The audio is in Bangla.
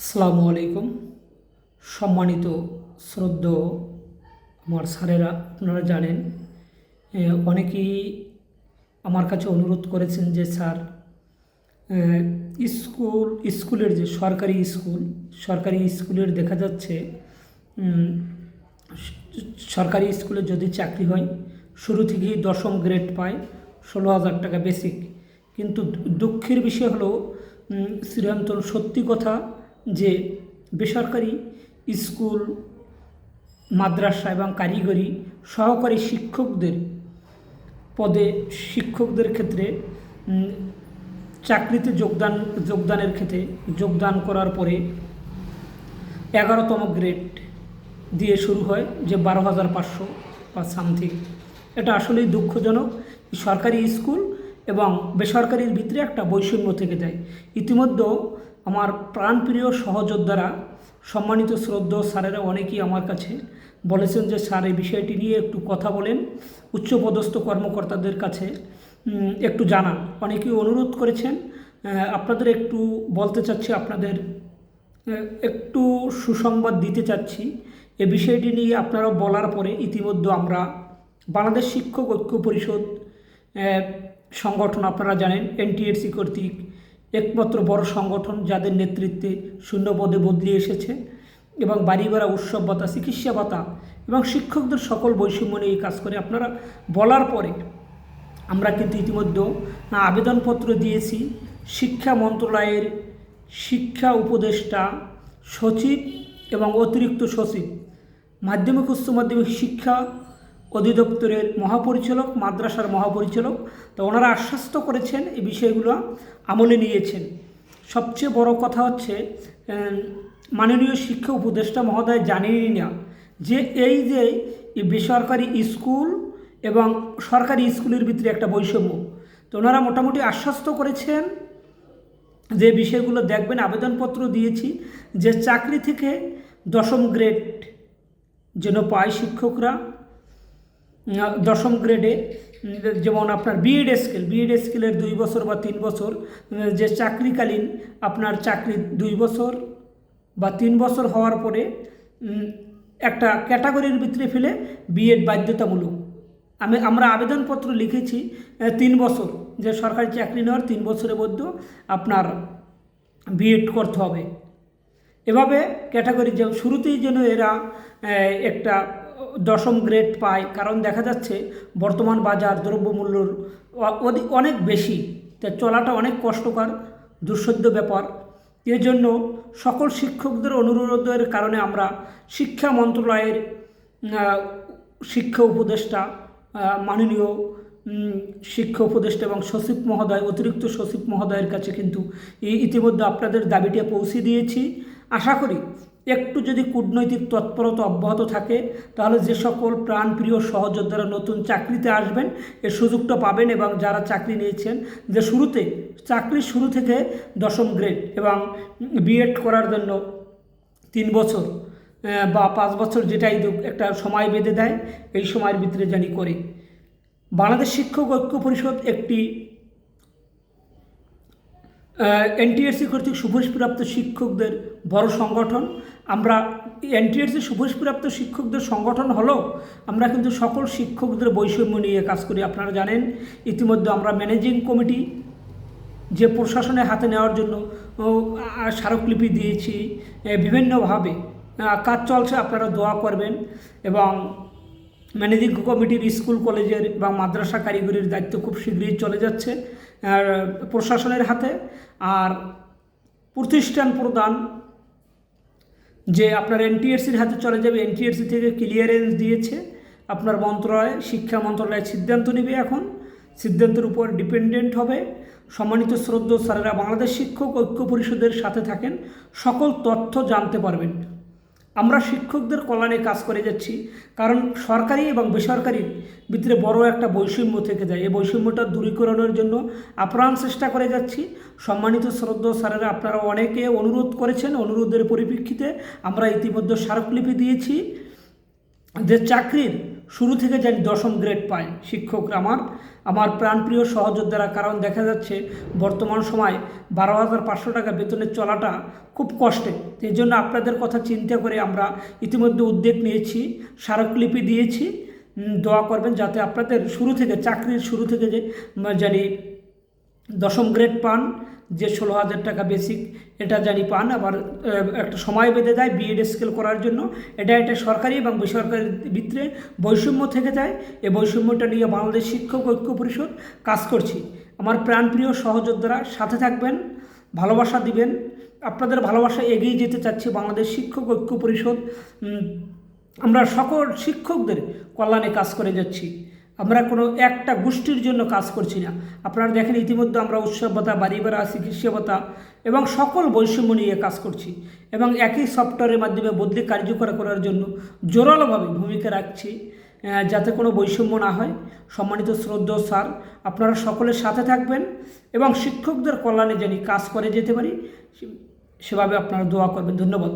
আসসালামু আলাইকুম। সম্মানিত শ্রদ্ধেয় আমার স্যারেরা, আপনারা জানেন অনেকেই আমার কাছে অনুরোধ করেছেন যে স্যার স্কুলের যে সরকারি স্কুলের দেখা যাচ্ছে সরকারি স্কুলে যদি চাকরি হয় শুরু থেকেই 10ম গ্রেড পায়, 16,000 টাকা বেসিক। কিন্তু দুঃখের বিষয় হলো চিরন্তন সত্যি কথা যে বেসরকারি স্কুল, মাদ্রাসা এবং কারিগরি সহকারী শিক্ষকদের ক্ষেত্রে চাকরিতে যোগদানের ক্ষেত্রে যোগদান করার পরে 11তম গ্রেড দিয়ে শুরু হয়, যে 12,500 বা সামথিং। এটা আসলেই দুঃখজনক। সরকারি স্কুল এবং বেসরকারির ভিতরে একটা বৈষম্য থেকে যায়। ইতিমধ্যে আমার প্রাণপ্রিয় সহযোদ্ধারা, সম্মানিত শ্রদ্ধেয় স্যারেরা অনেকেই আমার কাছে বলেছেন যে স্যার এই বিষয়টি নিয়ে একটু কথা বলেন, উচ্চপদস্থ কর্মকর্তাদের কাছে একটু জানান। অনেকেই অনুরোধ করেছেন। আপনাদের একটু বলতে চাচ্ছি, আপনাদের একটু সুসংবাদ দিতে চাচ্ছি। এ বিষয়টি নিয়ে আপনারা বলার পরে ইতিমধ্যে আমরা বাংলাদেশ শিক্ষক ঐক্য পরিষদ সংগঠন, আপনারা জানেন এনটিএসসি কর্তৃক একমাত্র বড় সংগঠন, যাদের নেতৃত্বে শূন্য পদে বদলি এসেছে এবং বাড়ি ভাড়া, উৎসব ভাতা, চিকিৎসা ভাতা এবং শিক্ষকদের সকল বৈষম্য নিয়ে কাজ করে। আপনারা বলার পরে আমরা কিন্তু ইতিমধ্যে আবেদনপত্র দিয়েছি শিক্ষা মন্ত্রণালয়ের শিক্ষা উপদেষ্টা, সচিব এবং অতিরিক্ত সচিব, মাধ্যমিক উচ্চ মাধ্যমিক শিক্ষা অধিদপ্তরের মহাপরিচালক, মাদ্রাসার মহাপরিচালক। তো ওনারা আশ্বস্ত করেছেন এই বিষয়গুলো আমলে নিয়েছেন। সবচেয়ে বড় কথা হচ্ছে মাননীয় শিক্ষা উপদেষ্টা মহোদয় জানেনই না যে এই বেসরকারি স্কুল এবং সরকারি স্কুলের ভিতরে একটা বৈষম্য। তো ওনারা মোটামুটি আশ্বস্ত করেছেন যে বিষয়গুলো দেখবেন। আবেদনপত্র দিয়েছি যে চাকরি থেকে 10ম গ্রেড যেন পায় শিক্ষকরা। 10ম গ্রেডে যেমন আপনার বিএড স্কেলের 2 বছর বা 3 বছর যে চাকরিকালীন আপনার চাকরি 2 বছর বা 3 বছর হওয়ার পরে একটা ক্যাটাগরির ভিতরে ফেলে বিএড বাধ্যতামূলক। আমরা আবেদনপত্র লিখেছি 3 বছর, যে সরকারি চাকরি নেওয়ার 3 বছরের মধ্যে আপনার বিএড করতে হবে। এভাবে ক্যাটাগরি যে শুরুতেই যেন এরা একটা 10ম গ্রেড পায়। কারণ দেখা যাচ্ছে বর্তমান বাজার দ্রব্যমূল্যর অনেক বেশি, তা চলাটা অনেক কষ্টকর, দুঃসাধ্য ব্যাপার। এর জন্য সকল শিক্ষকদের অনুরোধের কারণে আমরা শিক্ষা মন্ত্রণালয়ের শিক্ষা উপদেষ্টা, মাননীয় শিক্ষা উপদেষ্টা এবং সচিব মহোদয়, অতিরিক্ত সচিব মহোদয়ের কাছে কিন্তু ইতিমধ্যে আপনাদের দাবিটা পৌঁছে দিয়েছি। আশা করি একটু যদি কূটনৈতিক তৎপরতা অব্যাহত থাকে তাহলে যে সকল প্রাণপ্রিয় সহযোদ্ধারা নতুন চাকরিতে আসবেন এর সুযোগটা পাবেন, এবং যারা চাকরি নিয়েছেন যে চাকরির শুরু থেকে 10ম গ্রেড এবং বিএড করার জন্য 3 বছর বা 5 বছর, যেটাই একটা সময় বেঁধে দেয়, এই সময়ের ভিতরে জানি করে। বাংলাদেশ শিক্ষক ঐক্য পরিষদ একটি এনটিএসসি কর্তৃক সুপারিশপ্রাপ্ত শিক্ষকদের বড় সংগঠন। আমরা এনটিএসসি সুপারিশপ্রাপ্ত শিক্ষকদের সংগঠন হলেও আমরা কিন্তু সকল শিক্ষকদের বৈষম্য নিয়ে কাজ করি। আপনারা জানেন ইতিমধ্যে আমরা ম্যানেজিং কমিটি যে প্রশাসনের হাতে নেওয়ার জন্য স্মারকলিপি দিয়েছি, বিভিন্নভাবে কাজ চলছে, আপনারা দোয়া করবেন। এবং ম্যানেজিং কমিটির স্কুল, কলেজের এবং মাদ্রাসা কারিগরির দায়িত্ব খুব শীঘ্রই চলে যাচ্ছে প্রশাসনের হাতে। আর প্রতিষ্ঠান প্রদান যে আপনার এনটিএসসির হাতে চলে যাবে। এনটিএসসি থেকে ক্লিয়ারেন্স দিয়েছে আপনার মন্ত্রণালয়, শিক্ষা মন্ত্রণালয় সিদ্ধান্ত নেবে। এখন সিদ্ধান্তের উপর ডিপেন্ডেন্ট হবে। সম্মানিত শ্রদ্ধেয় স্যারেরা, বাংলাদেশ শিক্ষক ঐক্য পরিষদের সাথে থাকেন, সকল তথ্য জানতে পারবেন। আমরা শিক্ষকদের কল্যাণে কাজ করে যাচ্ছি, কারণ সরকারি এবং বেসরকারির ভিতরে বড় একটা বৈষম্য থেকে যায়। এই বৈষম্যটা দূরীকরণের জন্য আপ্রাণ চেষ্টা করে যাচ্ছি। সম্মানিত শ্রদ্ধেয় স্যারেরা, আপনারা অনেকে অনুরোধ করেছেন, অনুরোধের পরিপ্রেক্ষিতে আমরা ইতিমধ্যে স্মারকলিপি দিয়েছি যে চাকরির শুরু থেকে জানি 10ম গ্রেড পায় শিক্ষকরা আমার প্রাণপ্রিয় সহযোদ্ধারা। কারণ দেখা যাচ্ছে বর্তমান সময় 12,500 টাকা বেতনে চলাটা খুব কষ্টের। এই জন্য আপনাদের কথা চিন্তা করে আমরা ইতিমধ্যে উদ্যোগ নিয়েছি, স্মারকলিপি দিয়েছি। দোয়া করবেন যাতে আপনাদের শুরু থেকে চাকরির শুরু থেকে যে জানি 10ম গ্রেড পান, যে 16,000 টাকা বেসিক এটা জানি পান। আবার একটা সময় বেঁধে দেয় বিএড স্কেল করার জন্য। এটা সরকারি এবং বেসরকারি ভিতরে বৈষম্য থেকে যায়। এই বৈষম্যটা নিয়ে বাংলাদেশ শিক্ষক ঐক্য পরিষদ কাজ করছি। আমার প্রাণপ্রিয় সহযোদ্ধারা সাথে থাকবেন, ভালোবাসা দিবেন। আপনাদের ভালোবাসা এগিয়ে যেতে চাচ্ছি বাংলাদেশ শিক্ষক ঐক্য পরিষদ। আমরা সকল শিক্ষকদের কল্যাণে কাজ করে যাচ্ছি। আমরা কোনো একটা গোষ্ঠীর জন্য কাজ করছি না। আপনারা দেখেন ইতিমধ্যে আমরা উৎসব ভাতা, বাড়ি ভাড়া, চিকিৎসা ভাতা এবং সকল বৈষম্য নিয়ে কাজ করছি এবং একই সফটওয়্যারের মাধ্যমে বদলি কার্যকর করার জন্য জোরালোভাবে ভূমিকা রাখছি যাতে কোনো বৈষম্য না হয়। সম্মানিত শ্রদ্ধেয় স্যার, আপনারা সকলের সাথে থাকবেন এবং শিক্ষকদের কল্যাণে যেন কাজ করে যেতে পারি সেভাবে আপনারা দোয়া করবেন। ধন্যবাদ।